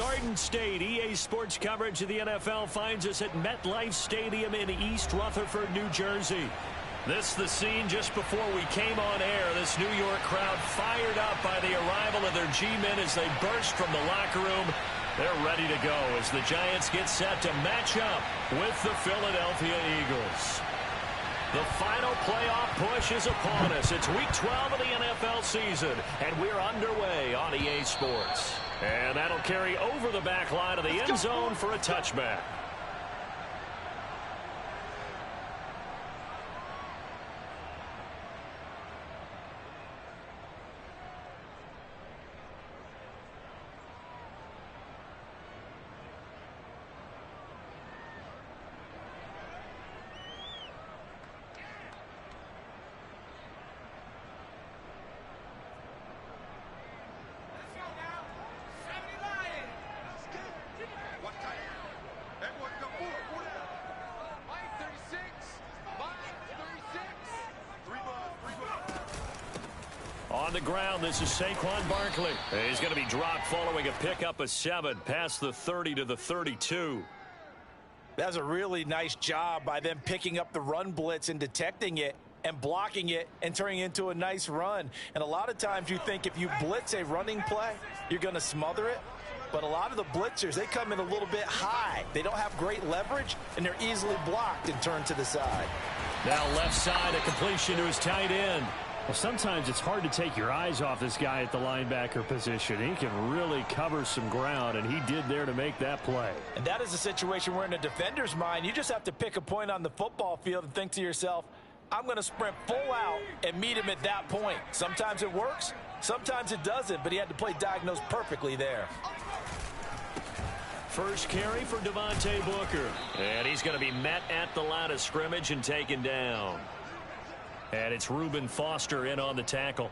Garden State. EA Sports coverage of the NFL finds us at MetLife Stadium in East Rutherford, New Jersey. This is the scene just before we came on air. This New York crowd fired up by the arrival of their G-men as they burst from the locker room. They're ready to go as the Giants get set to match up with the Philadelphia Eagles. The final playoff push is upon us. It's Week 12 of the NFL season, and we're underway on EA Sports. And that'll carry over the back line of the end zone for a touchback. On the ground, this is Saquon Barkley. He's going to be dropped following a pickup of 7 past the 30 to the 32. That's a really nice job by them picking up the run blitz and detecting it and blocking it and turning it into a nice run. And a lot of times you think if you blitz a running play, you're going to smother it. But a lot of the blitzers, they come in a little bit high. They don't have great leverage, and they're easily blocked and turned to the side. Now left side, a completion to his tight end. Well, sometimes it's hard to take your eyes off this guy at the linebacker position. He can really cover some ground, and he did there to make that play. And that is a situation where in a defender's mind, you just have to pick a point on the football field and think to yourself, I'm going to sprint full out and meet him at that point. Sometimes it works, sometimes it doesn't, but he had to play diagnosed perfectly there. First carry for Devontae Booker. And he's going to be met at the line of scrimmage and taken down. And it's Reuben Foster in on the tackle.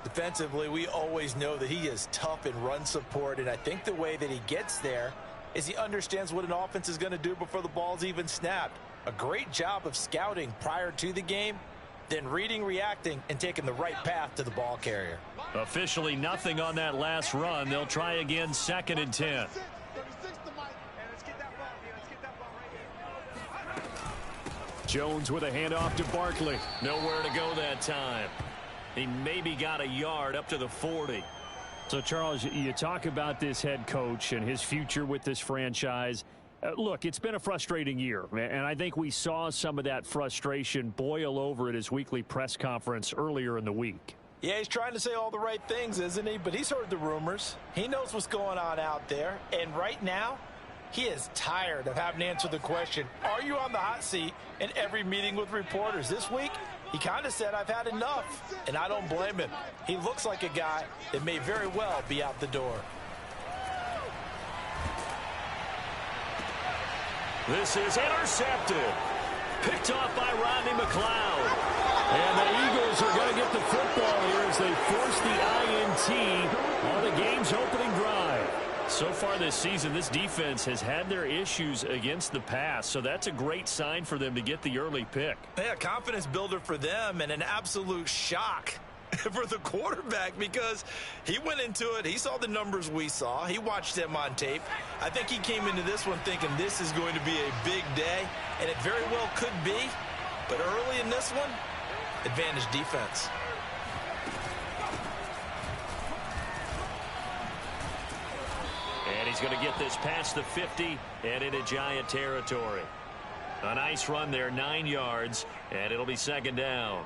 Defensively, we always know that he is tough in run support, and I think the way that he gets there is he understands what an offense is going to do before the ball's even snapped. A great job of scouting prior to the game, then reading, reacting, and taking the right path to the ball carrier. Officially nothing on that last run. They'll try again, 2nd and 10. Jones with a handoff to Barkley. Nowhere to go that time. He maybe got a yard up to the 40. So, Charles, you talk about this head coach and his future with this franchise. Look, it's been a frustrating year, and I think we saw some of that frustration boil over at his weekly press conference earlier in the week. Yeah, he's trying to say all the right things, isn't he? But he's heard the rumors. He knows what's going on out there. And right now, he is tired of having to answer the question, are you on the hot seat in every meeting with reporters? This week, he kind of said, I've had enough, and I don't blame him. He looks like a guy that may very well be out the door. This is intercepted. Picked off by Rodney McLeod. And the Eagles are going to get the football here as they force the INT on the game's opening drive. So far this season, this defense has had their issues against the pass, so that's a great sign for them to get the early pick. Yeah, confidence builder for them and an absolute shock for the quarterback because he went into it. He saw the numbers we saw. He watched them on tape. I think he came into this one thinking this is going to be a big day, and it very well could be. But early in this one, advantage defense. And he's going to get this past the 50 and into Giant territory. A nice run there, 9 yards, and it'll be 2nd down.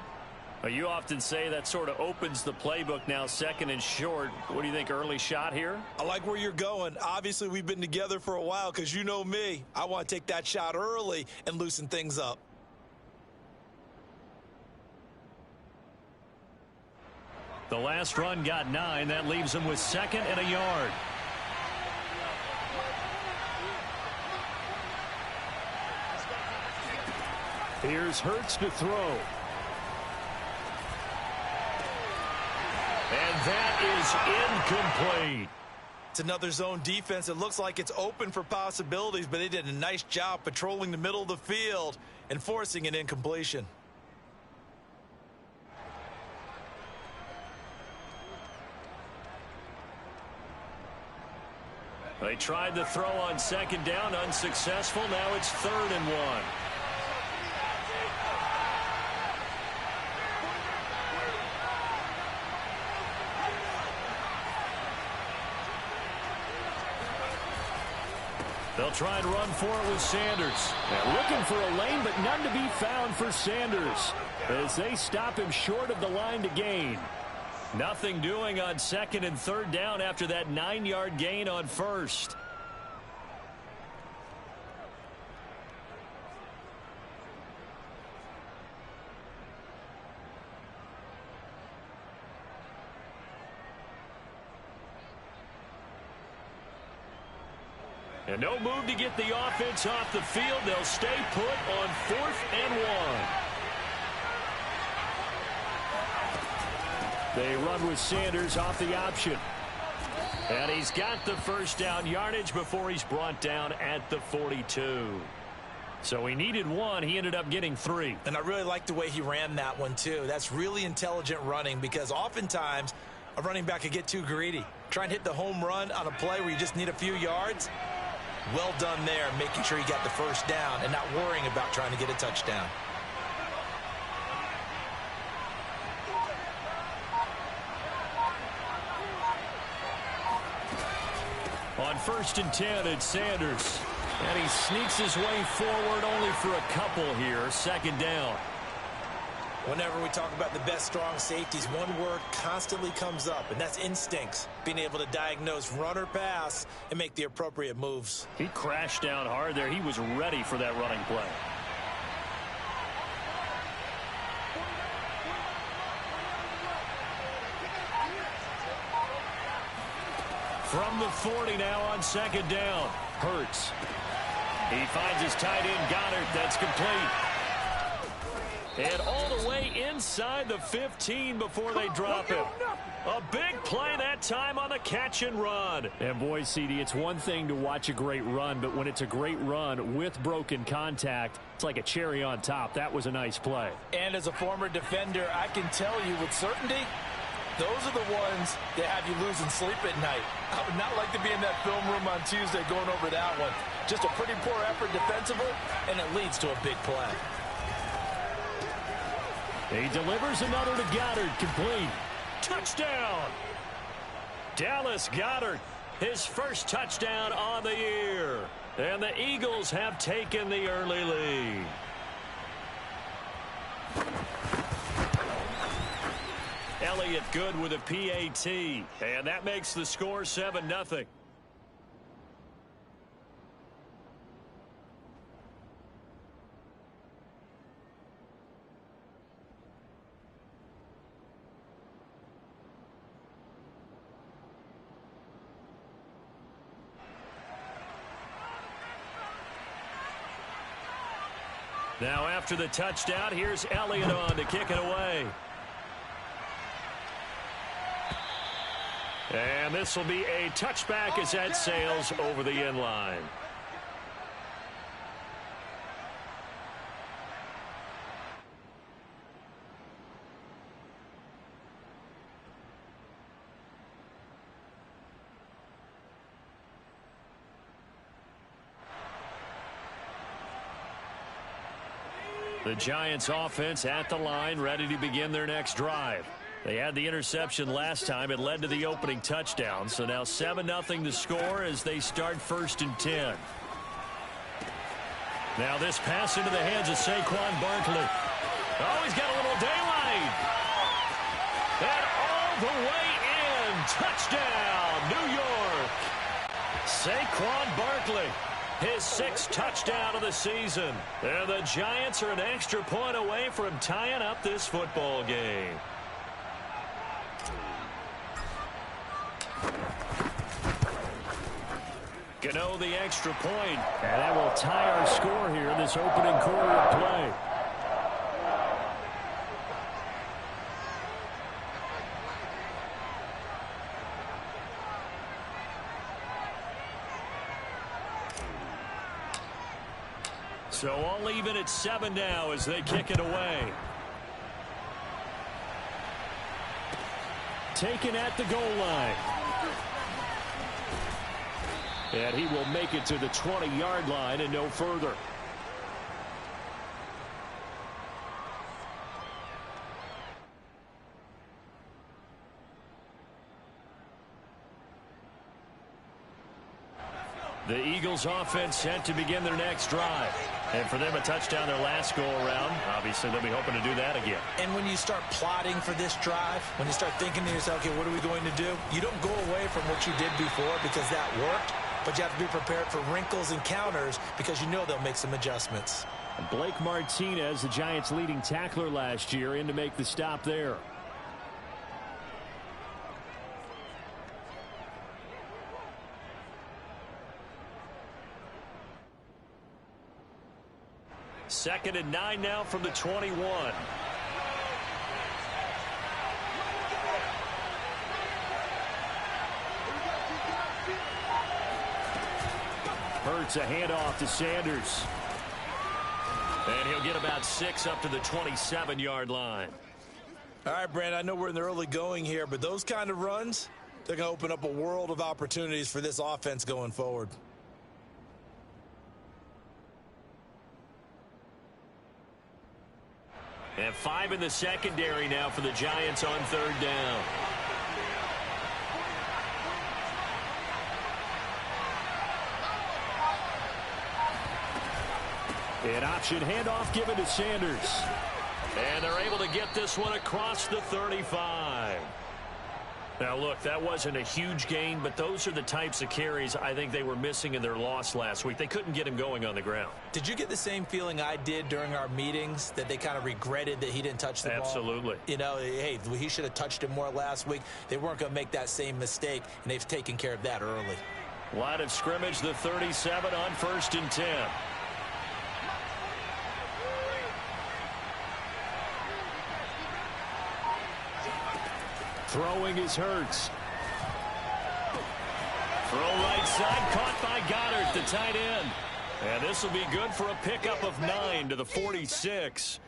You often say that sort of opens the playbook now, 2nd and short. What do you think, early shot here? I like where you're going. Obviously, we've been together for a while because you know me. I want to take that shot early and loosen things up. The last run got 9. That leaves him with 2nd and a yard. Here's Hurts to throw. And that is incomplete. It's another zone defense. It looks like it's open for possibilities, but they did a nice job patrolling the middle of the field and forcing an incompletion. They tried the throw on second down, unsuccessful. Now it's 3rd and 1. They'll try and run for it with Sanders. They're looking for a lane, but none to be found for Sanders as they stop him short of the line to gain. Nothing doing on 2nd and 3rd down after that 9-yard gain on 1st. And no move to get the offense off the field. They'll stay put on 4th and 1. They run with Sanders off the option. And he's got the first down yardage before he's brought down at the 42. So he needed 1. He ended up getting 3. And I really like the way he ran that one, too. That's really intelligent running because oftentimes a running back could get too greedy. Try and hit the home run on a play where you just need a few yards. Well done there, making sure he got the first down and not worrying about trying to get a touchdown. On 1st and 10, it's Sanders. And he sneaks his way forward only for a couple here. 2nd down. Whenever we talk about the best strong safeties, one word constantly comes up, and that's instincts. Being able to diagnose run or pass and make the appropriate moves. He crashed down hard there. He was ready for that running play. From the 40 now on 2nd down. Hurts. He finds his tight end, Goddard. That's complete. And all the way inside the 15 before they drop him. A big play that time on the catch and run. And boy, CD, it's one thing to watch a great run, but when it's a great run with broken contact, it's like a cherry on top. That was a nice play. And as a former defender, I can tell you with certainty, those are the ones that have you losing sleep at night. I would not like to be in that film room on Tuesday going over that one. Just a pretty poor effort defensively, and it leads to a big play. He delivers another to Goddard, complete. Touchdown! Dallas Goddard, his first touchdown on the year. And the Eagles have taken the early lead. Elliott good with a PAT. And that makes the score 7-0. Now after the touchdown, here's Elliott on to kick it away. And this will be a touchback as that sails over the end line. The Giants offense at the line, ready to begin their next drive. They had the interception last time. It led to the opening touchdown. So now 7-0 to score as they start 1st and 10. Now this pass into the hands of Saquon Barkley. Oh, he's got a little daylight. And all the way in. Touchdown, New York. Saquon Barkley. His 6th touchdown of the season. And the Giants are an extra point away from tying up this football game. Gano the extra point. And that will tie our score here in this opening quarter of play. So all even at 7 now as they kick it away. Taken at the goal line. And he will make it to the 20-yard line and no further. The Eagles offense set to begin their next drive. And for them, a touchdown their last go-around. Obviously, they'll be hoping to do that again. And when you start plotting for this drive, when you start thinking to yourself, okay, what are we going to do? You don't go away from what you did before because that worked, but you have to be prepared for wrinkles and counters because you know they'll make some adjustments. Blake Martinez, the Giants' leading tackler last year, in to make the stop there. Second and 9 now from the 21. Hurts a handoff to Sanders. And he'll get about 6 up to the 27-yard line. All right, Brand, I know we're in the early going here, but those kind of runs, they're going to open up a world of opportunities for this offense going forward. And 5 in the secondary now for the Giants on third down. An option handoff given to Sanders. And they're able to get this one across the 35. Now, look, that wasn't a huge gain, but those are the types of carries I think they were missing in their loss last week. They couldn't get him going on the ground. Did you get the same feeling I did during our meetings, that they kind of regretted that he didn't touch the ball? Absolutely. You know, hey, he should have touched it more last week. They weren't going to make that same mistake, and they've taken care of that early. Line of scrimmage, the 37 on 1st and 10. Throwing is Hurts. Throw right side, caught by Goddard, the tight end. And this will be good for a pickup of 9 to the 46.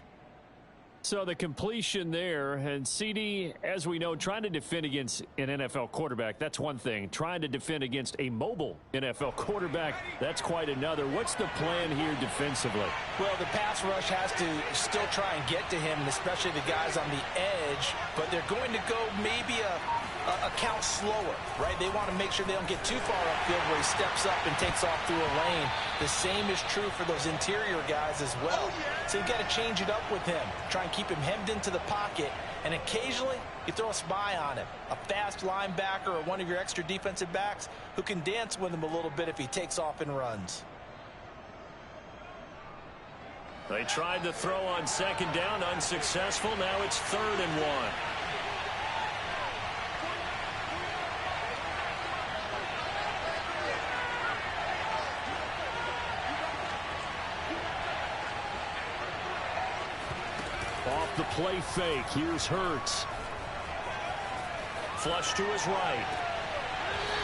So the completion there, and CD, as we know, trying to defend against an NFL quarterback, that's one thing. Trying to defend against a mobile NFL quarterback, that's quite another. What's the plan here defensively? Well, the pass rush has to still try and get to him, and especially the guys on the edge, but they're going to go maybe a count slower, right? They want to make sure they don't get too far upfield where he steps up and takes off through a lane. The same is true for those interior guys as well. So you've got to change it up with him. Try and keep him hemmed into the pocket, and occasionally you throw a spy on him. A fast linebacker or one of your extra defensive backs who can dance with him a little bit if he takes off and runs. They tried to throw on second down, unsuccessful. Now it's 3rd and 1. Off the play fake, here's Hurts. Flush to his right.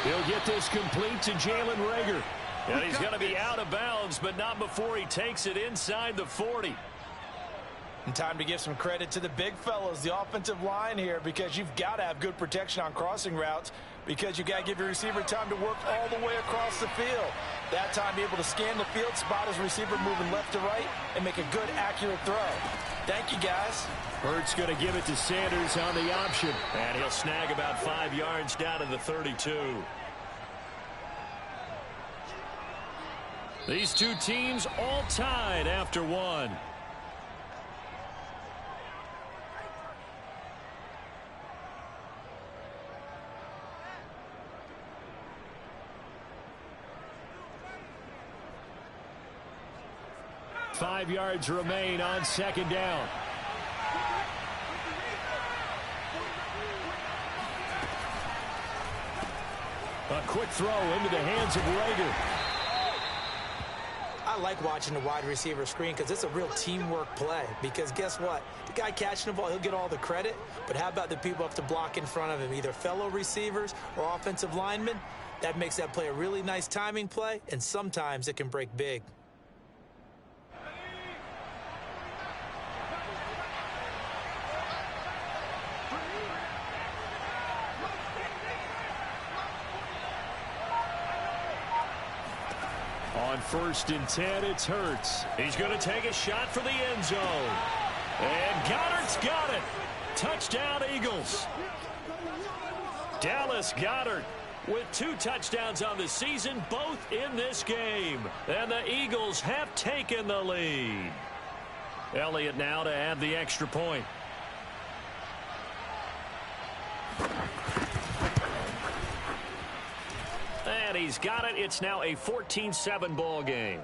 He'll get this complete to Jalen Reagor. And he's going to be out of bounds, but not before he takes it inside the 40. And time to give some credit to the big fellas, the offensive line here, because you've got to have good protection on crossing routes, because you've got to give your receiver time to work all the way across the field. That time, be able to scan the field, spot his receiver moving left to right, and make a good, accurate throw. Thank you, guys. Hurts going to give it to Sanders on the option. And he'll snag about 5 yards down to the 32. These two teams all tied after one. Five yards remain on second down. A quick throw into the hands of Reagor. I like watching the wide receiver screen because it's a real teamwork play. Because guess what? The guy catching the ball, he'll get all the credit. But how about the people up to block in front of him, either fellow receivers or offensive linemen? That makes that play a really nice timing play, and sometimes it can break big. on 1st and 10. It's Hurts. He's going to take a shot for the end zone. And Goddard's got it. Touchdown, Eagles. Dallas Goddard with 2 touchdowns on the season, both in this game. And the Eagles have taken the lead. Elliott now to add the extra point. And he's got it. It's now a 14-7 ball game.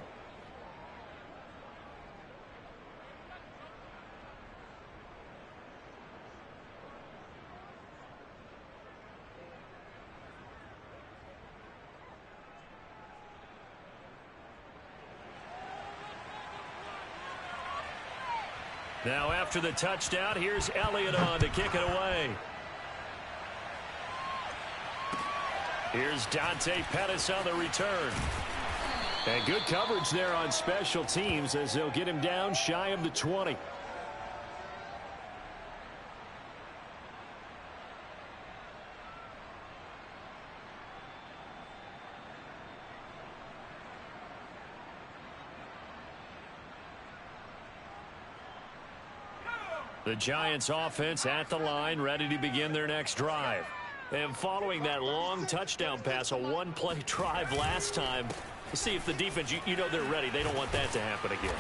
Now after the touchdown, here's Elliott on to kick it away. Here's Dante Pettis on the return. And good coverage there on special teams as they'll get him down shy of the 20. The Giants offense at the line, ready to begin their next drive. And following that long touchdown pass, a one-play drive last time, to see if the defense, you know they're ready. They don't want that to happen again.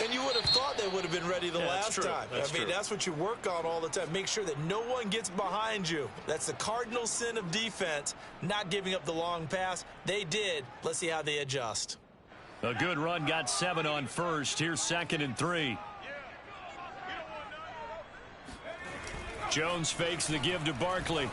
And you would have thought they would have been ready the last time. I mean, that's what you work on all the time. Make sure that no one gets behind you. That's the cardinal sin of defense, not giving up the long pass. They did. Let's see how they adjust. A good run, got 7 on 1st. Here's 2nd and 3. Jones fakes the give to Barkley.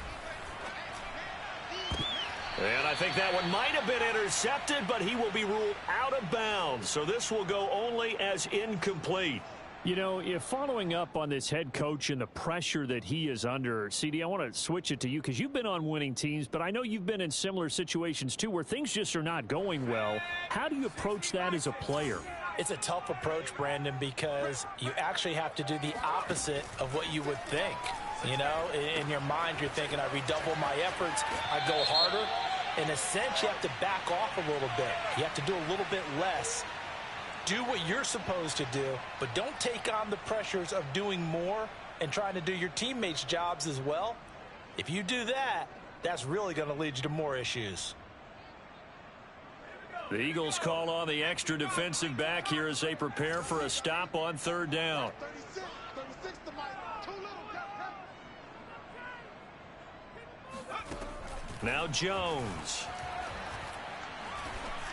And I think that one might have been intercepted, but he will be ruled out of bounds. So this will go only as incomplete. You know, if following up on this head coach and the pressure that he is under, CD, I want to switch it to you because you've been on winning teams, but I know you've been in similar situations too where things just are not going well. How do you approach that as a player? It's a tough approach, Brandon, because you actually have to do the opposite of what you would think. You know, in your mind, you're thinking, I redouble my efforts, I go harder. In a sense, you have to back off a little bit. You have to do a little bit less. Do what you're supposed to do, but don't take on the pressures of doing more and trying to do your teammates' jobs as well. If you do that, that's really going to lead you to more issues. The Eagles call on the extra defensive back here as they prepare for a stop on 3rd down. Now Jones.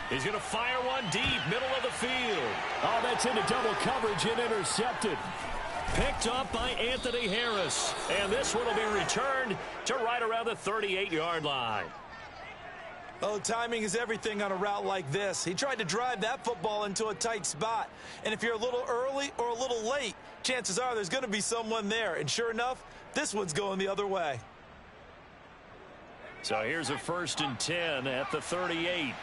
He's going to fire one deep, middle of the field. Oh, that's into double coverage and intercepted. Picked up by Anthony Harris. And this one will be returned to right around the 38-yard line. Oh, timing is everything on a route like this. He tried to drive that football into a tight spot. And if you're a little early or a little late, chances are there's going to be someone there. And sure enough, this one's going the other way. So here's a 1st and 10 at the 38.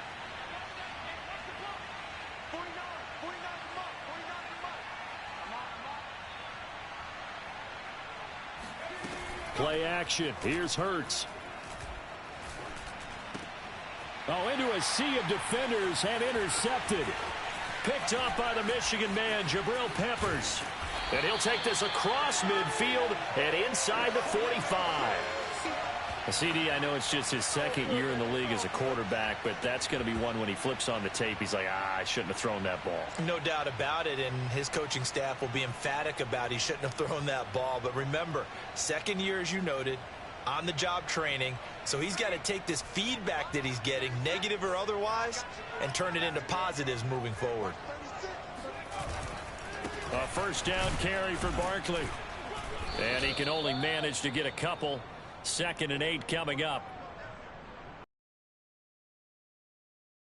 Play action. Here's Hurts. Oh, into a sea of defenders and intercepted. Picked up by the Michigan man, Jabril Peppers. And he'll take this across midfield and inside the 45. CD, I know it's just his 2nd year in the league as a quarterback, but that's going to be one when he flips on the tape, he's like, I shouldn't have thrown that ball. No doubt about it, and his coaching staff will be emphatic about he shouldn't have thrown that ball. But remember, 2nd year, as you noted, on-the-job training, so he's got to take this feedback that he's getting, negative or otherwise, and turn it into positives moving forward. A 1st down carry for Barkley. And he can only manage to get a couple. 2nd and 8 coming up.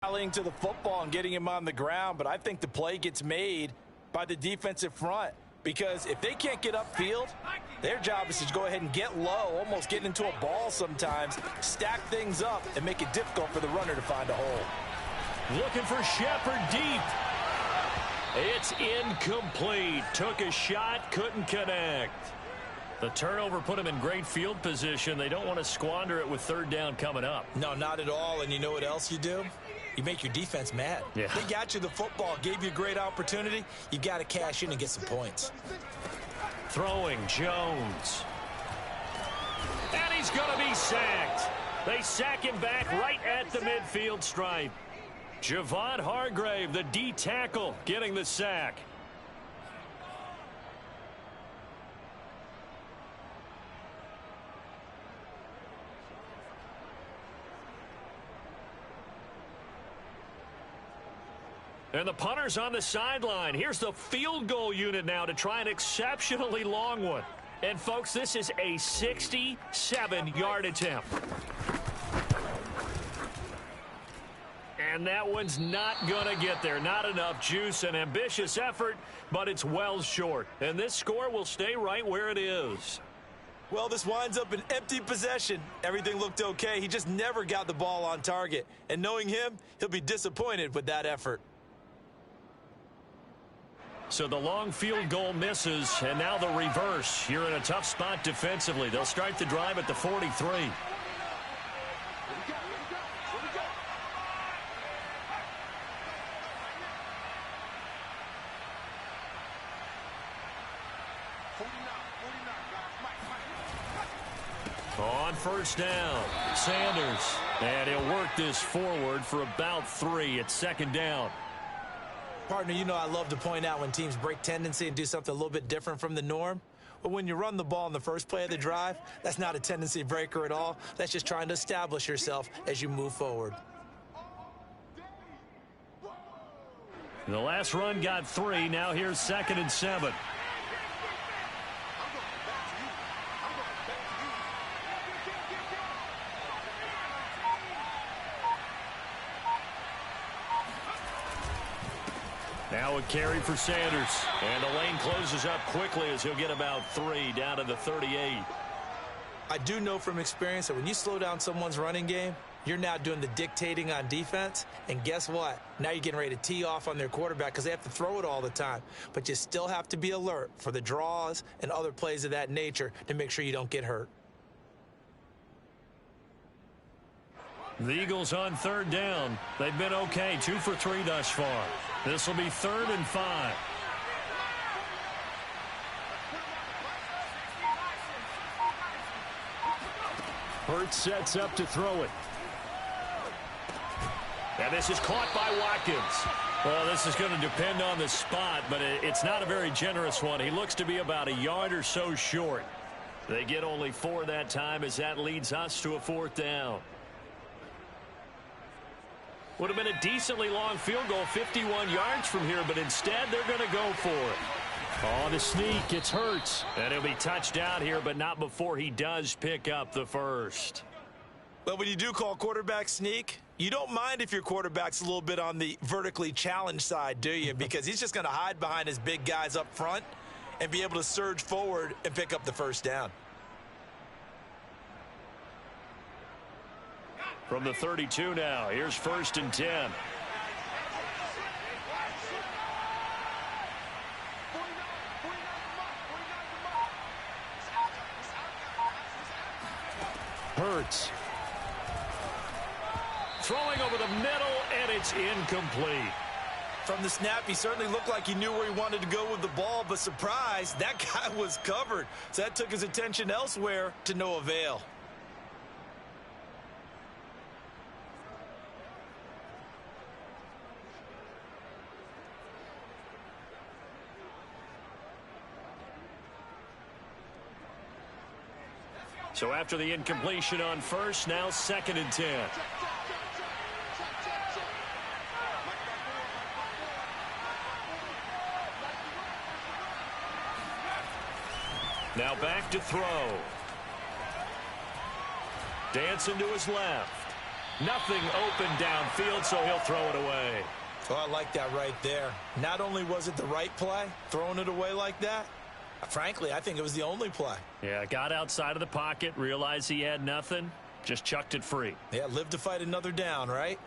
Rallying to the football and getting him on the ground, but I think the play gets made by the defensive front because if they can't get upfield, their job is to go ahead and get low, almost get into a ball sometimes, stack things up, and make it difficult for the runner to find a hole. Looking for Shepard deep. It's incomplete. Took a shot, couldn't connect. The turnover put them in great field position. They don't want to squander it with third down coming up. No, not at all. And you know what else you do? You make your defense mad. Yeah. They got you the football, gave you a great opportunity. You got to cash in and get some points. Throwing Jones. And he's going to be sacked. They sack him back right at the midfield stripe. Javon Hargrave, the D tackle, getting the sack. And the punter's on the sideline. Here's the field goal unit now to try an exceptionally long one. And, folks, this is a 67-yard attempt. And that one's not going to get there. Not enough juice. An ambitious effort, but it's well short. And this score will stay right where it is. Well, this winds up an empty possession. Everything looked okay. He just never got the ball on target. And knowing him, he'll be disappointed with that effort. So the long field goal misses, and now the reverse. You're in a tough spot defensively. They'll start the drive at the 43. On first down, Sanders. And he'll work this forward for about 3 at second down. Partner, you know I love to point out when teams break tendency and do something a little bit different from the norm. But when you run the ball in the first play of the drive, that's not a tendency breaker at all. That's just trying to establish yourself as you move forward. The last run got 3. Now here's 2nd and 7. Now a carry for Sanders. And the lane closes up quickly as he'll get about 3 down to the 38. I do know from experience that when you slow down someone's running game, you're now doing the dictating on defense. And guess what? Now you're getting ready to tee off on their quarterback because they have to throw it all the time. But you still have to be alert for the draws and other plays of that nature to make sure you don't get hurt. The Eagles on third down. They've been okay, 2 for 3 thus far. This will be 3rd and 5. Hurts sets up to throw it. And this is caught by Watkins. Well, this is going to depend on the spot, but it's not a very generous one. He looks to be about a yard or so short. They get only 4 that time as that leads us to a 4th down. Would have been a decently long field goal, 51 yards from here, but instead they're going to go for it. On the sneak, it's Hurts. And he'll be touched down here, but not before he does pick up the first. But when you do call quarterback sneak, you don't mind if your quarterback's a little bit on the vertically challenged side, do you? Because he's just going to hide behind his big guys up front and be able to surge forward and pick up the first down. From the 32 now, here's 1st and 10. Hurts. Throwing over the middle, and it's incomplete. From the snap, he certainly looked like he knew where he wanted to go with the ball, but surprise, that guy was covered. So that took his attention elsewhere to no avail. So after the incompletion on first, now 2nd and 10. Now back to throw. Dancing to his left. Nothing open downfield, so he'll throw it away. Oh, I like that right there. Not only was it the right play, throwing it away like that, frankly, I think it was the only play. Yeah, got outside of the pocket, realized he had nothing, just chucked it free. Yeah, live to fight another down, right?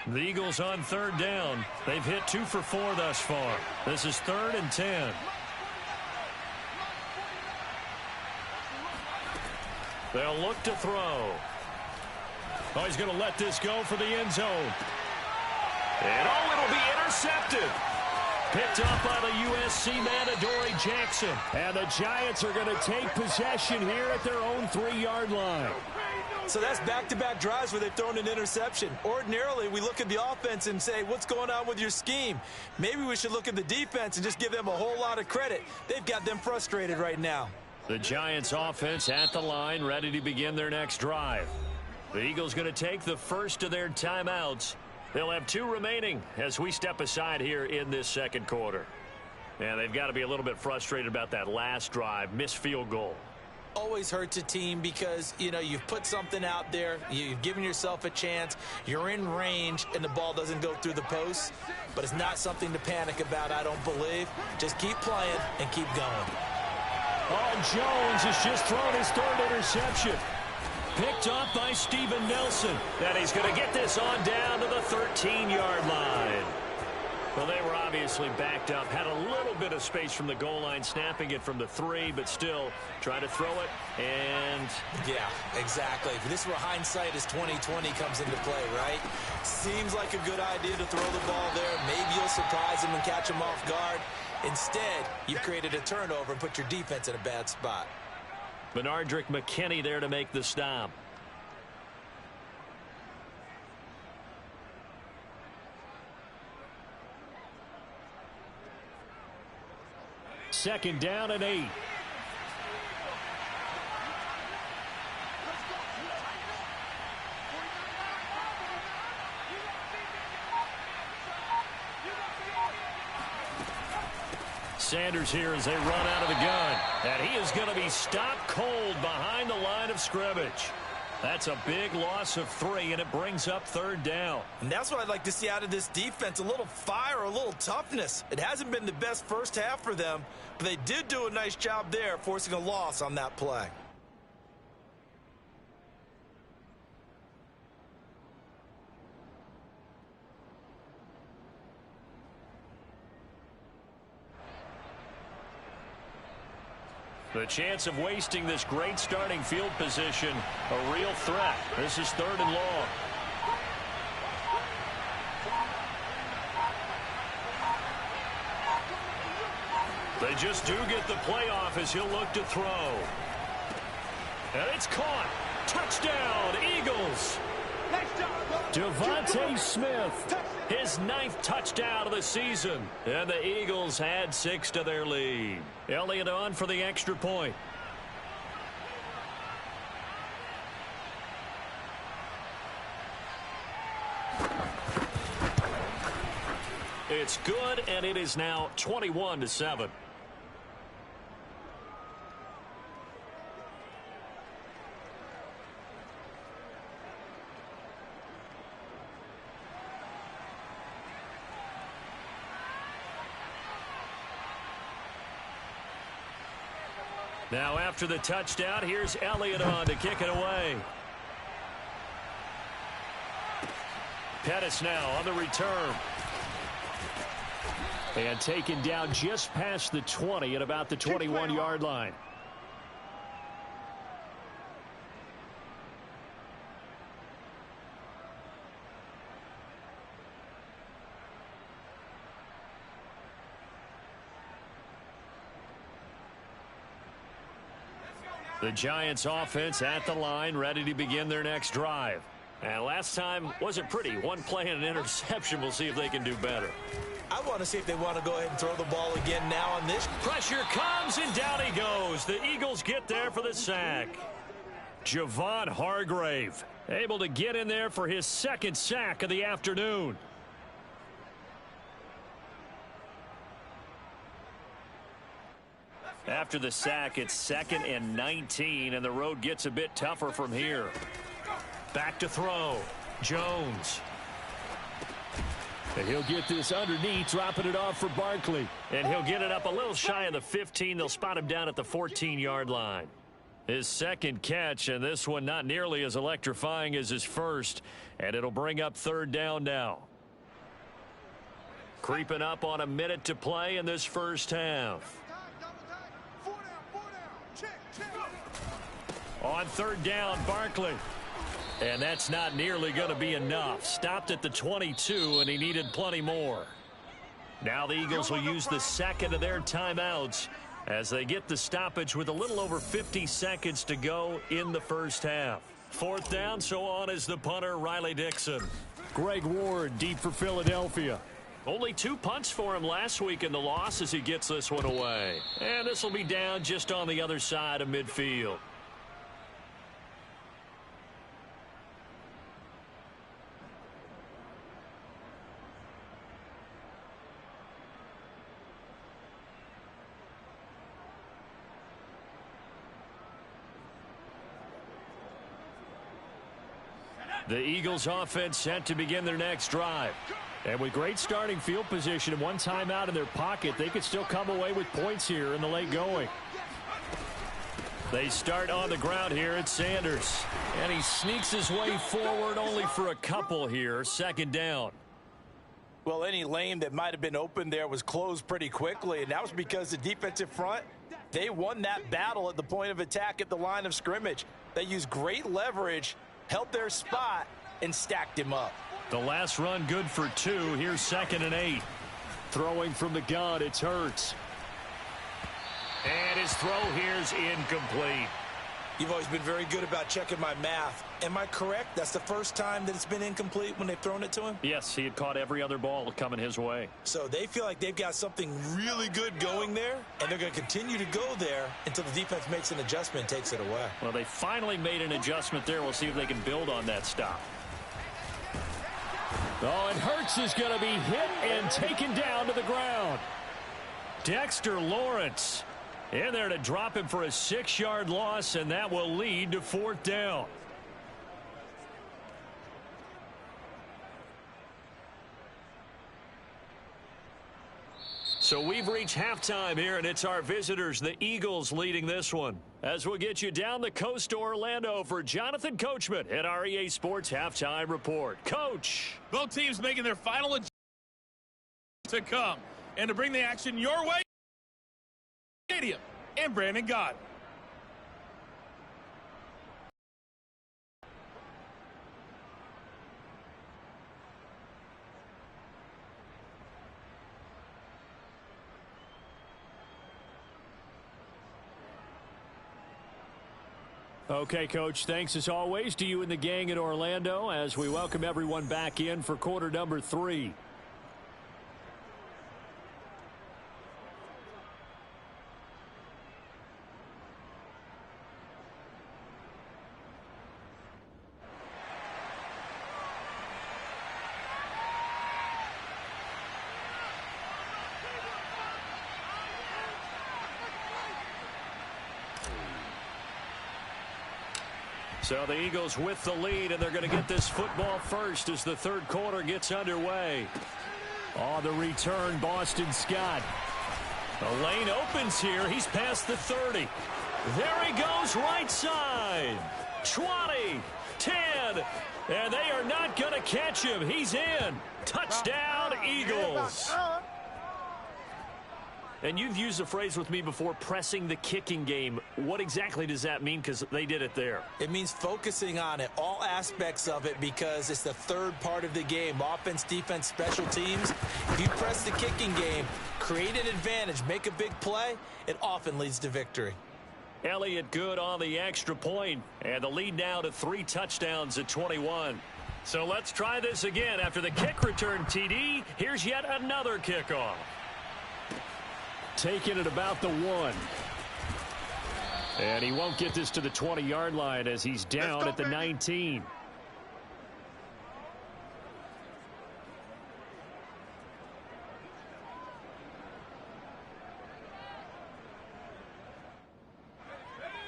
The Eagles on third down. They've hit 2 for 4 thus far. This is 3rd and 10. They'll look to throw. Oh, he's going to let this go for the end zone. And it'll be intercepted. Picked up by the USC man, Adoree Jackson. And the Giants are going to take possession here at their own 3-yard line. So that's back-to-back drives where they've thrown an interception. Ordinarily, we look at the offense and say, what's going on with your scheme? Maybe we should look at the defense and just give them a whole lot of credit. They've got them frustrated right now. The Giants offense at the line, ready to begin their next drive. The Eagles going to take the first of their timeouts. They'll have 2 remaining as we step aside here in this second quarter. And they've got to be a little bit frustrated about that last drive, missed field goal. Always hurts a team because, you know, you've put something out there, you've given yourself a chance, you're in range, and the ball doesn't go through the post. But it's not something to panic about, I don't believe. Just keep playing and keep going. Oh, Jones has just thrown his 3rd interception. Picked up by Steven Nelson. And he's going to get this on down to the 13-yard line. Well, they were obviously backed up, had a little bit of space from the goal line, snapping it from the 3, but still trying to throw it, and... Yeah, exactly. This is where hindsight is 20/20 comes into play, right? Seems like a good idea to throw the ball there. Maybe you'll surprise them and catch them off guard. Instead, you've created a turnover and put your defense in a bad spot. Benardrick McKinney there to make the stop. Second down and 8. Sanders here as they run out of the gun. And he is going to be stopped cold behind the line of scrimmage. That's a big loss of 3, and it brings up 3rd down. And that's what I'd like to see out of this defense, a little fire, a little toughness. It hasn't been the best first half for them, but they did do a nice job there, forcing a loss on that play. The chance of wasting this great starting field position, a real threat. This is 3rd and long. They just do get the playoff as he'll look to throw. And it's caught. Touchdown, Eagles. Devontae Smith, his 9th touchdown of the season. And the Eagles add 6 to their lead. Elliott on for the extra point. It's good, and it is now 21-7. Now after the touchdown, here's Elliott on to kick it away. Pettis now on the return. And taken down just past the 20 at about the 21-yard line. The Giants offense at the line, ready to begin their next drive. And last time wasn't pretty. One play and an interception. We'll see if they can do better. I want to see if they want to go ahead and throw the ball again now on this. Pressure comes, and down he goes. The Eagles get there for the sack. Javon Hargrave able to get in there for his 2nd sack of the afternoon. After the sack, it's 2nd and 19, and the road gets a bit tougher from here. Back to throw. Jones. And he'll get this underneath, dropping it off for Barkley. And he'll get it up a little shy of the 15. They'll spot him down at the 14-yard line. His second catch, and this one not nearly as electrifying as his first. And it'll bring up third down now. Creeping up on a minute to play in this first half. On third down, Barkley. And that's not nearly going to be enough. Stopped at the 22, and he needed plenty more. Now the Eagles will use the second of their timeouts as they get the stoppage with a little over 50 seconds to go in the first half. Fourth down, so on is the punter, Riley Dixon. Greg Ward deep for Philadelphia. Only 2 punts for him last week in the loss as he gets this one away. And this will be down just on the other side of midfield. The Eagles offense set to begin their next drive. And with great starting field position and one timeout in their pocket, they could still come away with points here in the late going. They start on the ground here at Sanders. And he sneaks his way forward only for a couple here. Second down. Well, any lane that might have been open there was closed pretty quickly, and that was because the defensive front, they won that battle at the point of attack at the line of scrimmage. They used great leverage, held their spot, and stacked him up. The last run good for 2. Here's 2nd and 8. Throwing from the gun, it's Hurts. And his throw here's incomplete. You've always been very good about checking my math. Am I correct? That's the first time that it's been incomplete when they've thrown it to him? Yes, he had caught every other ball coming his way. So they feel like they've got something really good going there, and they're going to continue to go there until the defense makes an adjustment and takes it away. Well, they finally made an adjustment there. We'll see if they can build on that stop. Oh, and Hurts is going to be hit and taken down to the ground. Dexter Lawrence in there to drop him for a 6-yard loss, and that will lead to 4th down. So we've reached halftime here, and it's our visitors, the Eagles, leading this one. As we'll get you down the coast to Orlando for Jonathan Coachman at our EA Sports Halftime Report. Coach. Both teams making their final adjustment to come. And to bring the action your way, Stadium and Brandon Goddard. Okay, Coach, thanks as always to you and the gang in Orlando as we welcome everyone back in for quarter number 3. So the Eagles with the lead, and they're going to get this football first as the third quarter gets underway. On the return, Boston Scott. The lane opens here. He's past the 30. There he goes, right side. 20, 10, and they are not going to catch him. He's in. Touchdown, Eagles. And you've used the phrase with me before, pressing the kicking game. What exactly does that mean? Because they did it there. It means focusing on it, all aspects of it, because it's the third part of the game. Offense, defense, special teams. If you press the kicking game, create an advantage, make a big play, it often leads to victory. Elliott good on the extra point, and the lead now to 3 touchdowns at 21. So let's try this again. After the kick return, TD, here's yet another kickoff. Taking it about the 1. And he won't get this to the 20-yard line as he's down at the 19.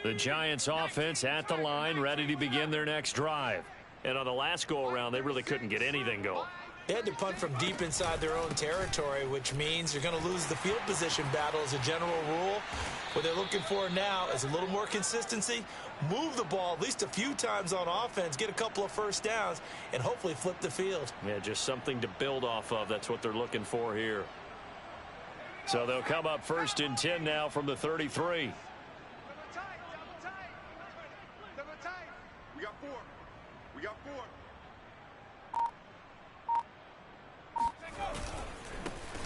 The Giants offense at the line, ready to begin their next drive. And on the last go-around, they really couldn't get anything going. They had to punt from deep inside their own territory, which means you're going to lose the field position battle as a general rule. What they're looking for now is a little more consistency, move the ball at least a few times on offense, get a couple of first downs, and hopefully flip the field. Yeah, just something to build off of. That's what they're looking for here. So they'll come up 1st and 10 now from the 33. We got 4. We got 4.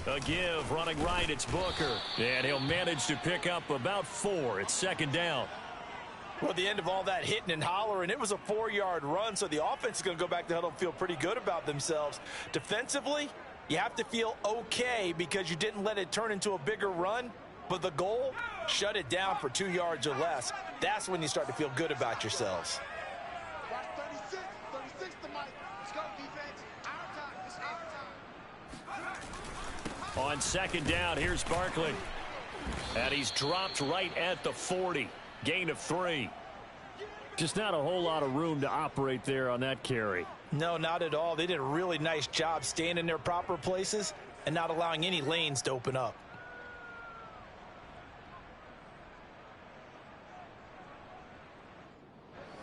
A give, running right, it's Booker. And he'll manage to pick up about 4. It's 2nd down. Well, at the end of all that hitting and hollering, it was a 4-yard run, so the offense is going to go back to huddle and feel pretty good about themselves. Defensively, you have to feel okay because you didn't let it turn into a bigger run, but the goal, shut it down for 2 yards or less. That's when you start to feel good about yourselves. Watch 36. 36 to Mike. Let's go, defense. Our time. It's our time. On 2nd down, here's Barkley. And he's dropped right at the 40. Gain of 3. Just not a whole lot of room to operate there on that carry. No, not at all. They did a really nice job staying in their proper places and not allowing any lanes to open up.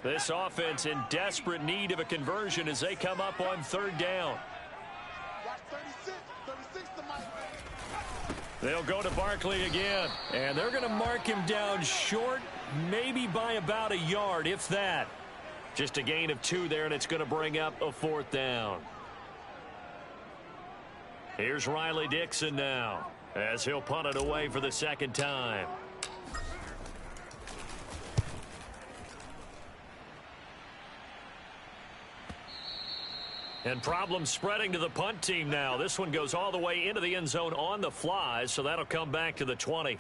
This offense in desperate need of a conversion as they come up on 3rd down. Watch 36. 36 to Mike. They'll go to Barkley again, and they're going to mark him down short, maybe by about a yard, if that. Just a gain of 2 there, and it's going to bring up a 4th down. Here's Riley Dixon now, as he'll punt it away for the 2nd time. And problems spreading to the punt team now. This one goes all the way into the end zone on the fly, so that'll come back to the 20.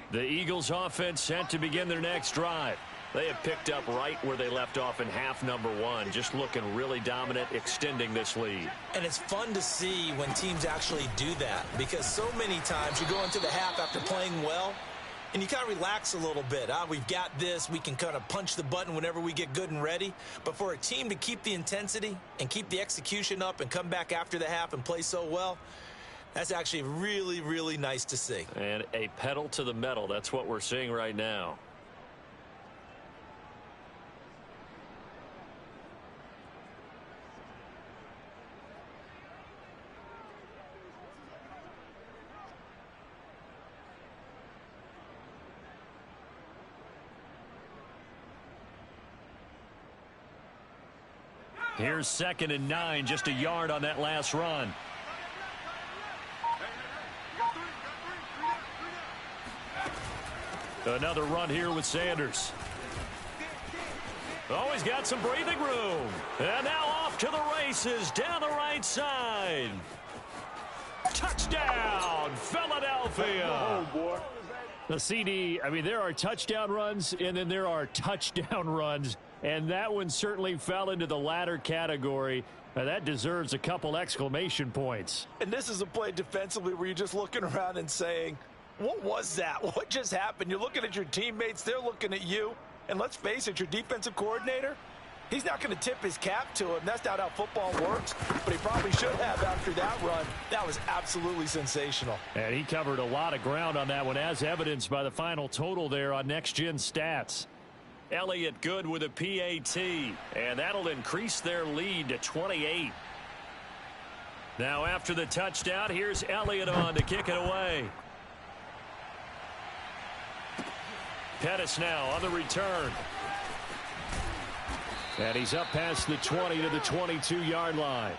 The Eagles offense set to begin their next drive. They have picked up right where they left off in half number 1, just looking really dominant, extending this lead. And it's fun to see when teams actually do that, because so many times you go into the half after playing well and you kind of relax a little bit. We've got this. We can kind of punch the button whenever we get good and ready. But for a team to keep the intensity and keep the execution up and come back after the half and play so well, that's actually really, really nice to see. And a pedal to the metal. That's what we're seeing right now. Here's 2nd and 9, just a yard on that last run. Another run here with Sanders. Oh, he's got some breathing room. And now off to the races down the right side. Touchdown, Philadelphia. Oh, boy. The CD, I mean, there are touchdown runs, and then there are touchdown runs. And that one certainly fell into the latter category. That deserves a couple exclamation points. And this is a play defensively where you're just looking around and saying, what was that? What just happened? You're looking at your teammates. They're looking at you. And let's face it, your defensive coordinator, he's not going to tip his cap to him. That's not how football works. But he probably should have after that run. That was absolutely sensational. And he covered a lot of ground on that one, as evidenced by the final total there on Next Gen Stats. Elliott good with a PAT. And that'll increase their lead to 28. Now after the touchdown, here's Elliott on to kick it away. Pettis now on the return. And he's up past the 20 to the 22-yard line.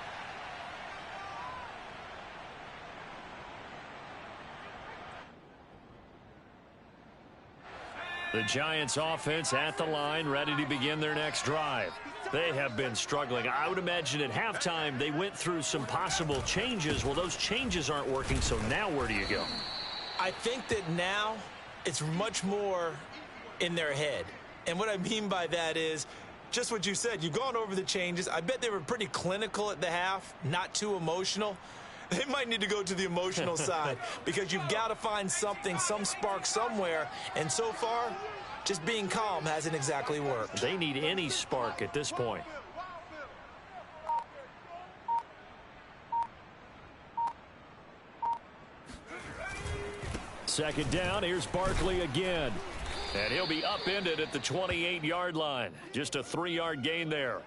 The Giants offense at the line, ready to begin their next drive. They have been struggling. I would imagine at halftime they went through some possible changes. Well, those changes aren't working, so now where do you go? I think that now it's much more in their head. And what I mean by that is just what you said. You've gone over the changes. I bet they were pretty clinical at the half, not too emotional. They might need to go to the emotional side because you've got to find something, some spark somewhere. And so far, just being calm hasn't exactly worked. They need any spark at this point. Second down, here's Barkley again. And he'll be upended at the 28-yard line. Just a 3-yard gain there.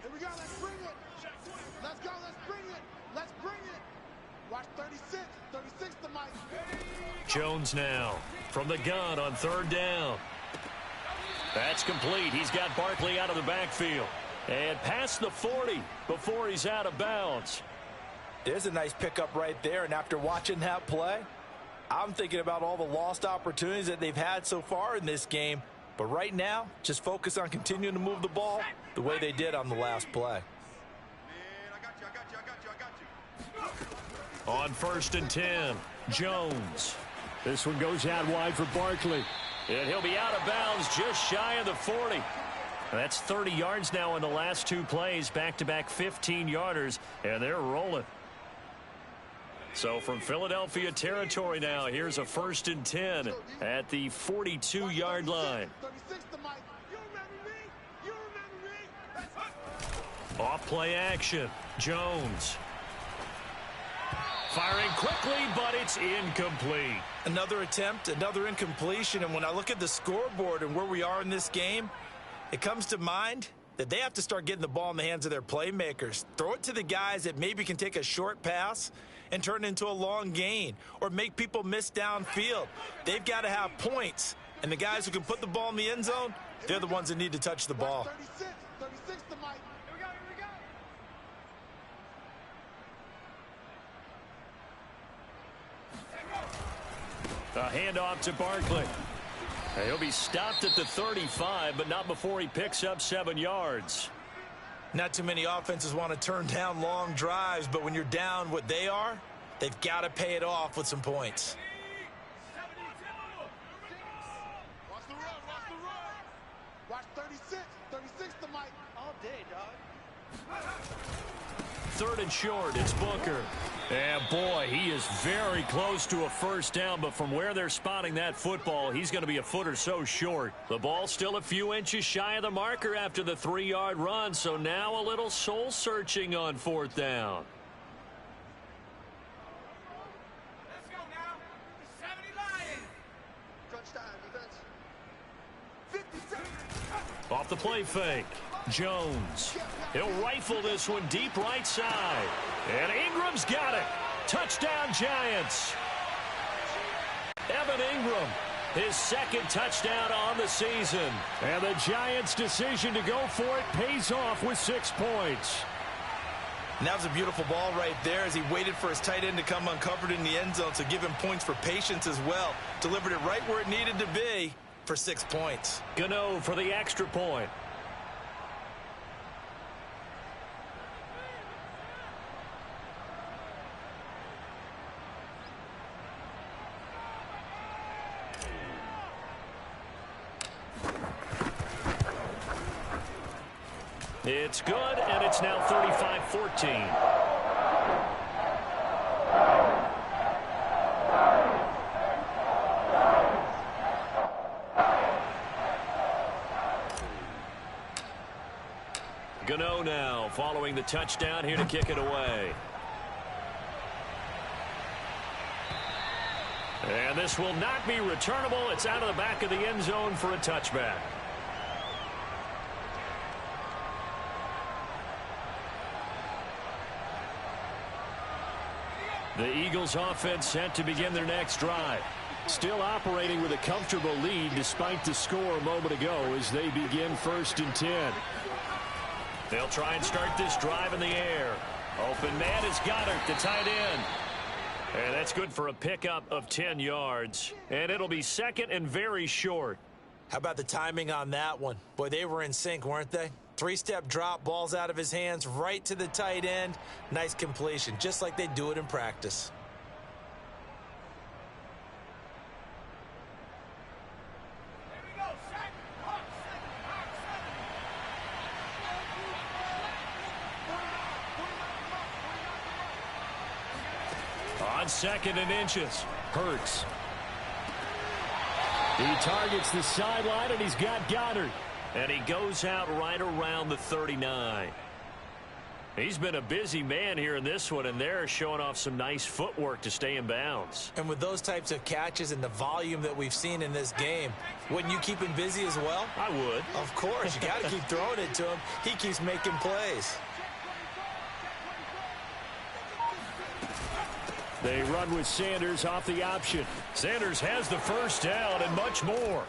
Here we go, let's bring it. Let's go, let's bring it. Let's bring it. Watch 36. 36 to Mike. Jones now from the gun on third down. That's complete. He's got Barkley out of the backfield. And past the 40 before he's out of bounds. There's a nice pickup right there, and after watching that play, I'm thinking about all the lost opportunities that they've had so far in this game. But right now, just focus on continuing to move the ball the way they did on the last play. On 1st and 10, Jones. This one goes out wide for Barkley. And he'll be out of bounds just shy of the 40. That's 30 yards now in the last 2 plays, back-to-back 15-yarders, and they're rolling. So from Philadelphia territory now, here's a 1st and 10 at the 42-yard line. 36 to Mike. You remember me? You remember me? Off play action. Jones. Firing quickly, but it's incomplete. Another attempt, another incompletion, and when I look at the scoreboard and where we are in this game, it comes to mind that they have to start getting the ball in the hands of their playmakers. Throw it to the guys that maybe can take a short pass and turn it into a long gain or make people miss downfield. They've got to have points, and the guys who can put the ball in the end zone, they're the ones that need to touch the ball. 36 to Mike. Here we go, here we go. A handoff to Barkley. He'll be stopped at the 35, but not before he picks up 7 yards. Not too many offenses want to turn down long drives, but when you're down what they are, they've got to pay it off with some points. Watch the run, watch the run. Watch 36 to Mike. All day, dog. 3rd and short, it's Booker. And boy, he is very close to a first down, but from where they're spotting that football, he's going to be a foot or so short. The ball's still a few inches shy of the marker after the 3-yard run, so now a little soul-searching on 4th down. Let's go now. 70 Lions. Crunch time, defense. 50 seconds. Off the play fake, Jones. He'll rifle this one deep right side. And Ingram's got it. Touchdown, Giants. Evan Ingram, his 2nd touchdown on the season. And the Giants' decision to go for it pays off with 6 points. And that was a beautiful ball right there as he waited for his tight end to come uncovered in the end zone, so give him points for patience as well. Delivered it right where it needed to be for 6 points. Gano for the extra point. It's good, and it's now 35-14. Gano now following the touchdown here to kick it away. And this will not be returnable. It's out of the back of the end zone for a touchback. The Eagles offense set to begin their next drive. Still operating with a comfortable lead despite the score a moment ago as they begin 1st and 10. They'll try and start this drive in the air. Open man is Goddard, the tight end. And that's good for a pickup of 10 yards. And it'll be 2nd and very short. How about the timing on that one? Boy, they were in sync, weren't they? Three-step drop, balls out of his hands, right to the tight end. Nice completion, just like they do it in practice. On 2nd and inches, Hurts. He targets the sideline, and he's got Goddard. And he goes out right around the 39. He's been a busy man here in this one, and they're showing off some nice footwork to stay in bounds. And with those types of catches and the volume that we've seen in this game, wouldn't you keep him busy as well? I would. Of course. You got to keep throwing it to him. He keeps making plays. They run with Sanders off the option. Sanders has the first down and much more.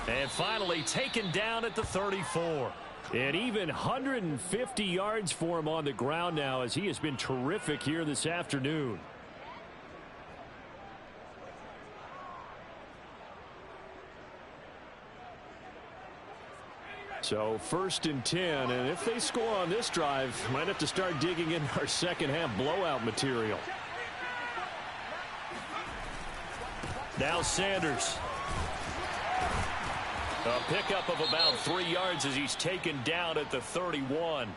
And finally taken down at the 34. And even 150 yards for him on the ground now, as he has been terrific here this afternoon. So 1st and 10, and if they score on this drive, might have to start digging in our second half blowout material. Now Sanders. A pickup of about 3 yards as he's taken down at the 31.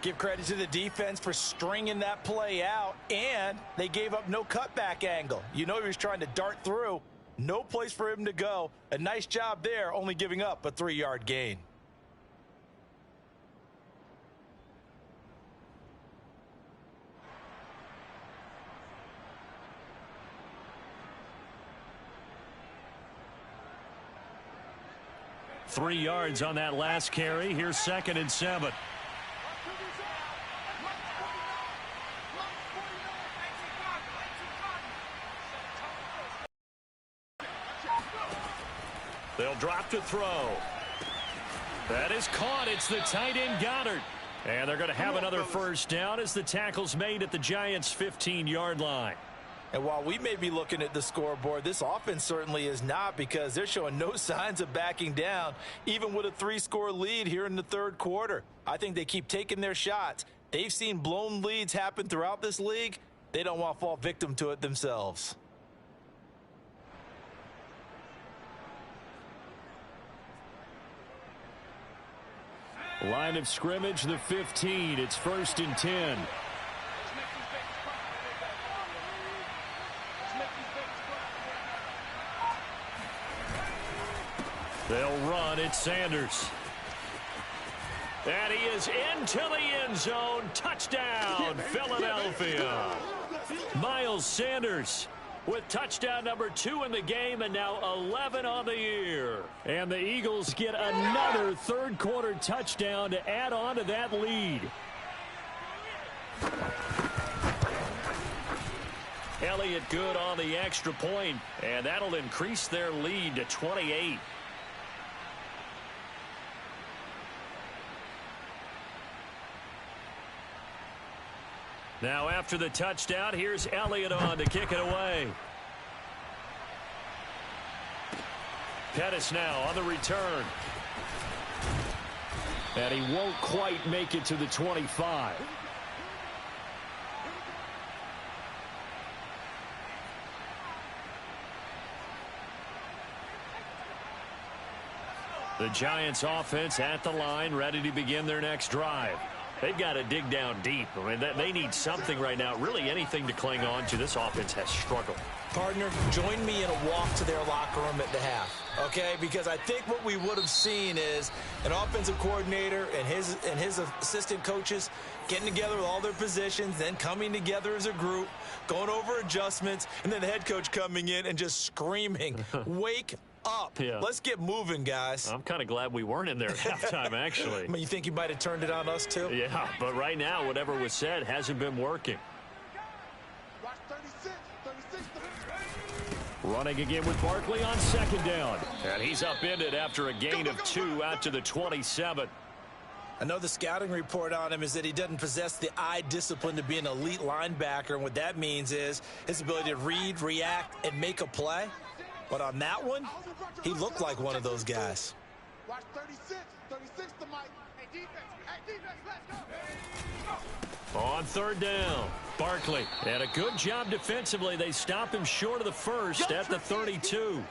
Give credit to the defense for stringing that play out, and they gave up no cutback angle. You know he was trying to dart through. No place for him to go. A nice job there, only giving up a 3-yard gain. Three yards on that last carry. Here's 2nd and 7. They'll drop to throw. That is caught. It's the tight end Goddard. And they're going to have another first down as the tackle's made at the Giants' 15-yard line. And while we may be looking at the scoreboard, this offense certainly is not, because they're showing no signs of backing down, even with a 3-score lead here in the 3rd quarter. I think they keep taking their shots. They've seen blown leads happen throughout this league. They don't want to fall victim to it themselves. Line of scrimmage, the 15. It's 1st and 10. They'll run. It's Sanders. And he is into the end zone. Touchdown, Philadelphia. Miles Sanders with touchdown number 2 in the game, and now 11 on the year. And the Eagles get another 3rd quarter touchdown to add on to that lead. Elliott good on the extra point, and that'll increase their lead to 28. Now after the touchdown, here's Elliott on to kick it away. Pettis now on the return. And he won't quite make it to the 25. The Giants offense at the line, ready to begin their next drive. They've got to dig down deep. I mean, they need something right now, really anything to cling on to. This offense has struggled. Partner, join me in a walk to their locker room at the half, okay? Because I think what we would have seen is an offensive coordinator and his assistant coaches getting together with all their positions, then coming together as a group, going over adjustments, and then the head coach coming in and just screaming, wake up. Yeah. Let's get moving, guys. I'm kind of glad we weren't in there at halftime, actually. I mean, you think he might have turned it on us, too? Yeah, but right now, whatever was said hasn't been working. Watch 36, 36. Running again with Barkley on 2nd down. And he's upended after a gain of 2 out to the 27. I know the scouting report on him is that he doesn't possess the eye discipline to be an elite linebacker, and what that means is his ability to read, react, and make a play. But on that one, he looked like one of those guys. Watch 36. 36 to Mike. Hey, defense, let's go. On third down, Barkley. And a good job defensively. They stop him short of the first at the 32.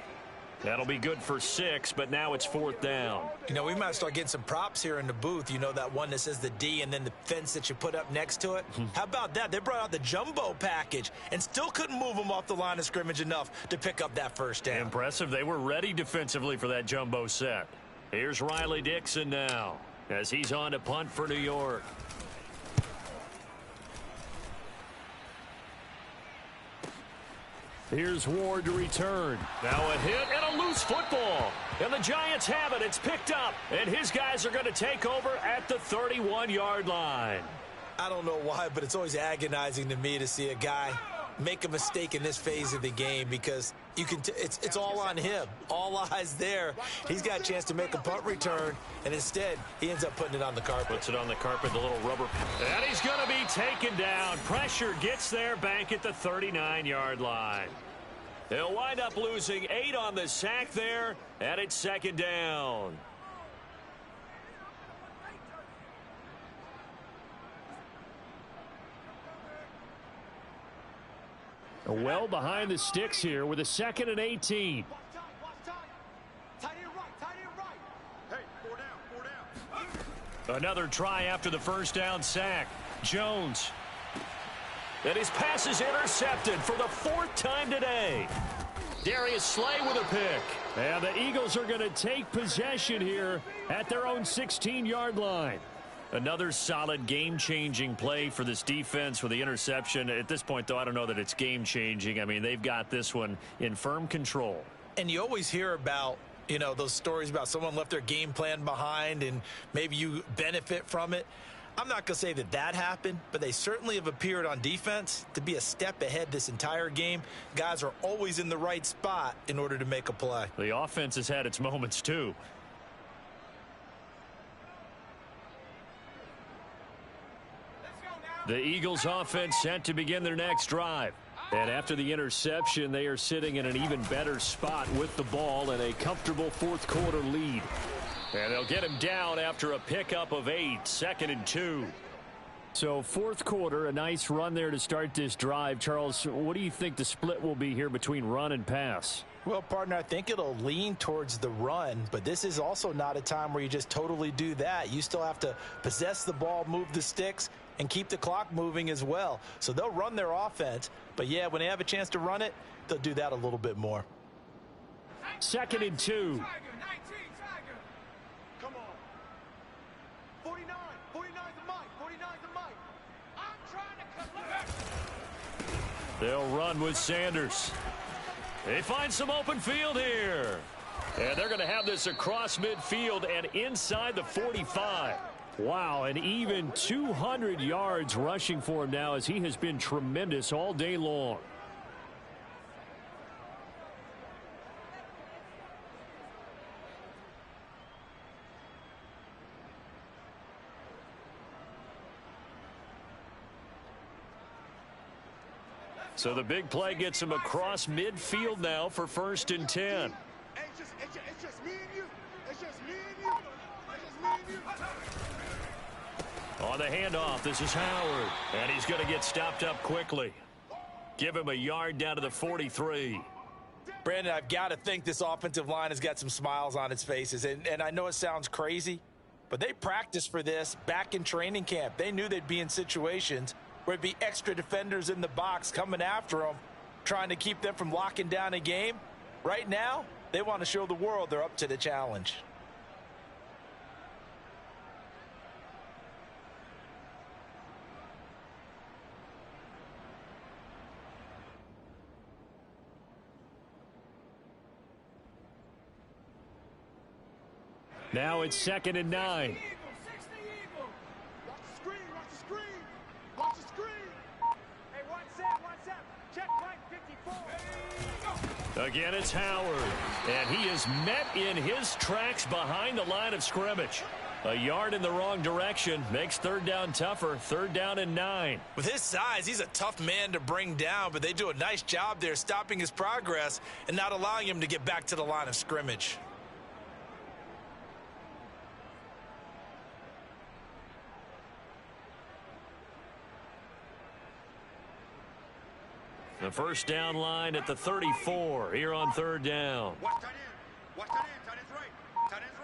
That'll be good for 6, but now it's fourth down. You know, we might start getting some props here in the booth. You know, that one that says the D and then the fence that you put up next to it? How about that? They brought out the jumbo package and still couldn't move them off the line of scrimmage enough to pick up that first down. Impressive. They were ready defensively for that jumbo set. Here's Riley Dixon now as he's on to punt for New York. Here's Ward to return. Now a hit and a loose football. And the Giants have it. It's picked up. And his guys are going to take over at the 31-yard line. I don't know why, but it's always agonizing to me to see a guy make a mistake in this phase of the game because you can it's all on him. All eyes there. He's got a chance to make a punt return, and instead he ends up putting it on the carpet. Puts it on the carpet, the little rubber. And he's going to be taken down. Pressure gets there back at the 39-yard line. They'll wind up losing 8 on the sack there, and it's second down. Well behind the sticks here with a 2nd and 18. Another try after the first down sack. Jones. And his pass is intercepted for the 4th time today. Darius Slay with a pick. And the Eagles are going to take possession here at their own 16-yard line. Another solid game-changing play for this defense with the interception. At this point, though, I don't know that it's game-changing. I mean, they've got this one in firm control. And you always hear about, you know, those stories about someone left their game plan behind and maybe you benefit from it. I'm not going to say that that happened, but they certainly have appeared on defense to be a step ahead this entire game. Guys are always in the right spot in order to make a play. The offense has had its moments, too. The Eagles offense set to begin their next drive. And after the interception, they are sitting in an even better spot with the ball and a comfortable fourth quarter lead. And they'll get him down after a pickup of 8, 2nd and 2. So fourth quarter, a nice run there to start this drive. Charles, what do you think the split will be here between run and pass? Well, partner, I think it'll lean towards the run, but this is also not a time where you just totally do that. You still have to possess the ball, move the sticks, and keep the clock moving as well. So they'll run their offense, but yeah, when they have a chance to run it, they'll do that a little bit more. 2nd and 2. Come on. 49. 49's the mic. 49's the mic. I'm trying to cut. They'll run with Sanders. They find some open field here. And they're going to have this across midfield and inside the 45. Wow, and even 200 yards rushing for him now as he has been tremendous all day long. So the big play gets him across midfield now for 1st and 10. It's just me and you. It's just me and you. It's just me and you. On the handoff, this is Howard. And he's going to get stopped up quickly. Give him a yard down to the 43. Brandon, I've got to think this offensive line has got some smiles on its faces. And I know it sounds crazy, but they practiced for this back in training camp. They knew they'd be in situations where it'd be extra defenders in the box coming after them, trying to keep them from locking down a game. Right now, they want to show the world they're up to the challenge. Now it's 2nd and 9. Watch the screen. Watch the screen. Watch the screen. Hey, one set. Check right 54. Again, it's Howard. And he is met in his tracks behind the line of scrimmage. A yard in the wrong direction makes third down tougher. Third down and 9. With his size, he's a tough man to bring down, but they do a nice job there stopping his progress and not allowing him to get back to the line of scrimmage. The first down line at the 34 here on third down. Watch tight end. Watch tight end. Tight end's right. Tight end's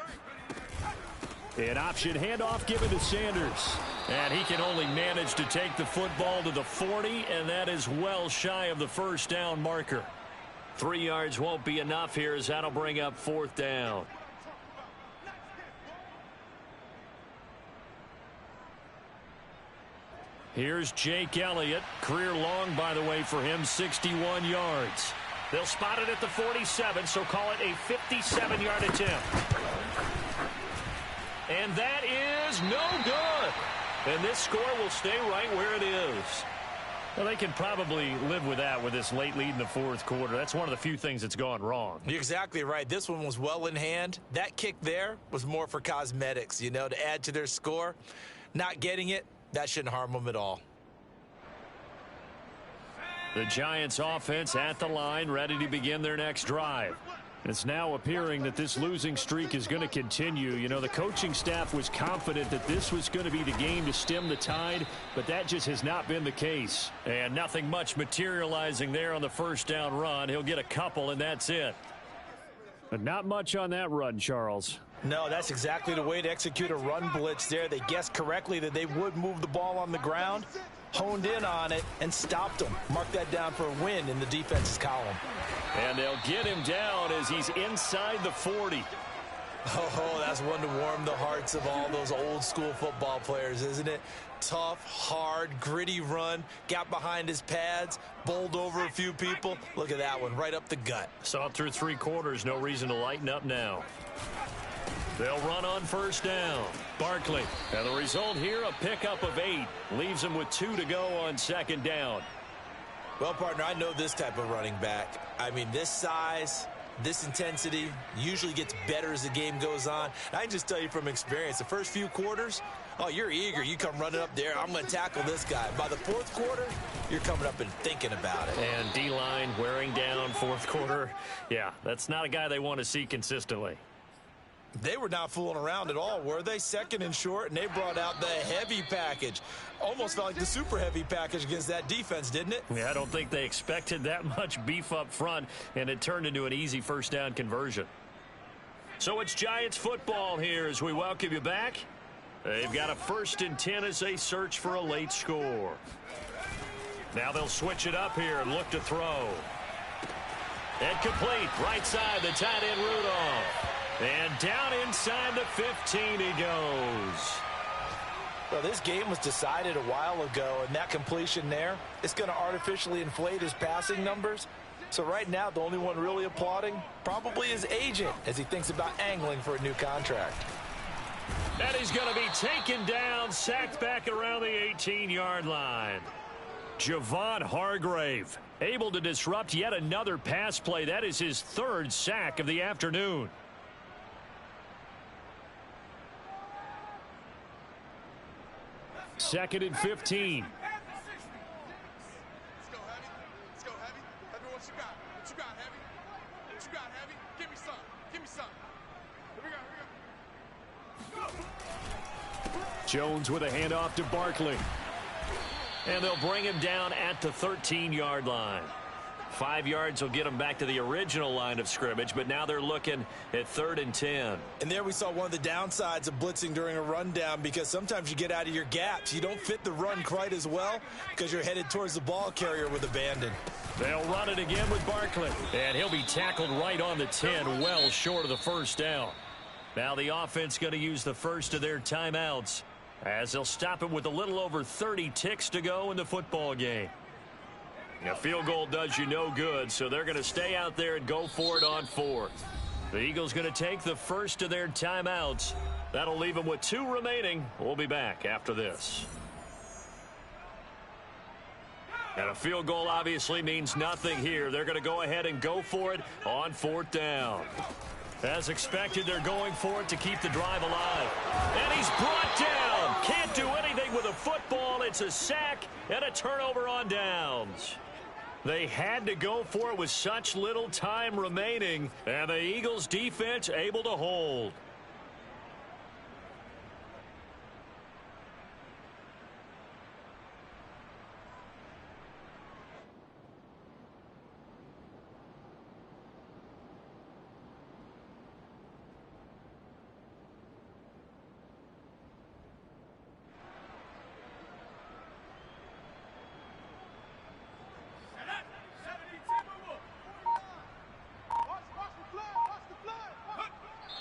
right. An option handoff given to Sanders. And he can only manage to take the football to the 40, and that is well shy of the first down marker. 3 yards won't be enough here as that'll bring up fourth down. Here's Jake Elliott. Career long, by the way, for him, 61 yards. They'll spot it at the 47, so call it a 57-yard attempt. And that is no good. And this score will stay right where it is. Well, they can probably live with that with this late lead in the fourth quarter. That's one of the few things that's gone wrong. You're exactly right. This one was well in hand. That kick there was more for cosmetics, you know, to add to their score. Not getting it, that shouldn't harm them at all. The Giants offense at the line, ready to begin their next drive. It's now appearing that this losing streak is going to continue. You know, the coaching staff was confident that this was going to be the game to stem the tide, but that just has not been the case. And nothing much materializing there on the first down run. He'll get a couple, and that's it. But not much on that run, Charles. No, that's exactly the way to execute a run blitz there. They guessed correctly that they would move the ball on the ground, honed in on it, and stopped him. Mark that down for a win in the defense's column. And they'll get him down as he's inside the 40. Oh, that's one to warm the hearts of all those old school football players, isn't it? Tough, hard, gritty run, got behind his pads, bowled over a few people. Look at that one, right up the gut. Saw it through 3 quarters, no reason to lighten up now. They'll run on first down. Barkley. And the result here, a pickup of 8. Leaves him with 2 to go on second down. Well, partner, I know this type of running back. I mean, this size, this intensity usually gets better as the game goes on. And I can just tell you from experience, the first few quarters, oh, you're eager. You come running up there. I'm going to tackle this guy. By the fourth quarter, you're coming up and thinking about it. And D-line wearing down fourth quarter. Yeah, that's not a guy they want to see consistently. They were not fooling around at all, were they? Second and short, and they brought out the heavy package. Almost felt like the super heavy package against that defense, didn't it? Yeah, I don't think they expected that much beef up front, and it turned into an easy first down conversion. So it's Giants football here as we welcome you back. They've got a 1st and 10 as they search for a late score. Now they'll switch it up here and look to throw. And complete, right side, the tight end Rudolph. And down inside the 15 he goes. Well, this game was decided a while ago, and that completion there is going to artificially inflate his passing numbers. So right now, the only one really applauding probably his agent as he thinks about angling for a new contract. And he's going to be taken down, sacked back around the 18-yard line. Javon Hargrave able to disrupt yet another pass play. That is his 3rd sack of the afternoon. Second and 15. Let's go, Heavy. Let's go, Heavy. Heavy, what you got? What you got, Heavy? What you got, Heavy? Give me some. Give me some. Here we go. Jones with a handoff to Barkley. And they'll bring him down at the 13-yard line. 5 yards will get them back to the original line of scrimmage, but now they're looking at 3rd and 10. And there we saw one of the downsides of blitzing during a rundown, because sometimes you get out of your gaps. You don't fit the run quite as well because you're headed towards the ball carrier with abandon. They'll run it again with Barkley. And he'll be tackled right on the 10, well short of the first down. Now the offense going to use the first of their timeouts as they'll stop him with a little over 30 ticks to go in the football game. A field goal does you no good, so they're going to stay out there and go for it on 4th. The Eagles going to take the first of their timeouts. That'll leave them with 2 remaining. We'll be back after this. And a field goal obviously means nothing here. They're going to go ahead and go for it on 4th down. As expected, they're going for it to keep the drive alive. And he's brought down. Can't do anything with a football. It's a sack and a turnover on downs. They had to go for it with such little time remaining, and the Eagles defense able to hold.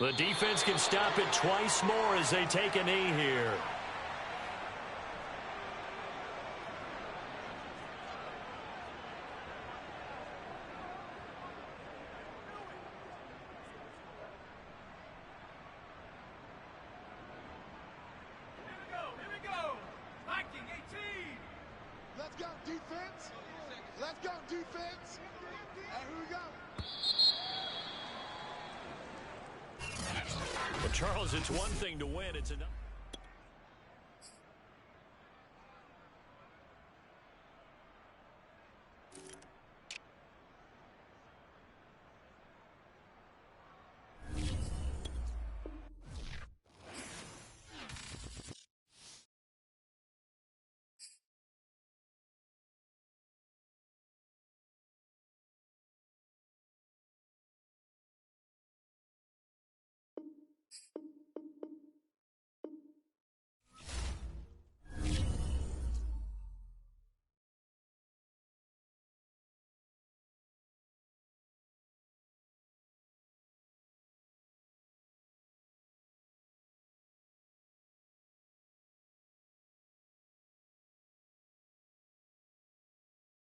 The defense can stop it twice more as they take a knee here. Here we go. Viking 18. Let's go, defense. Let's go, defense. And here we go. Well, Charles, it's one thing to win. It's another.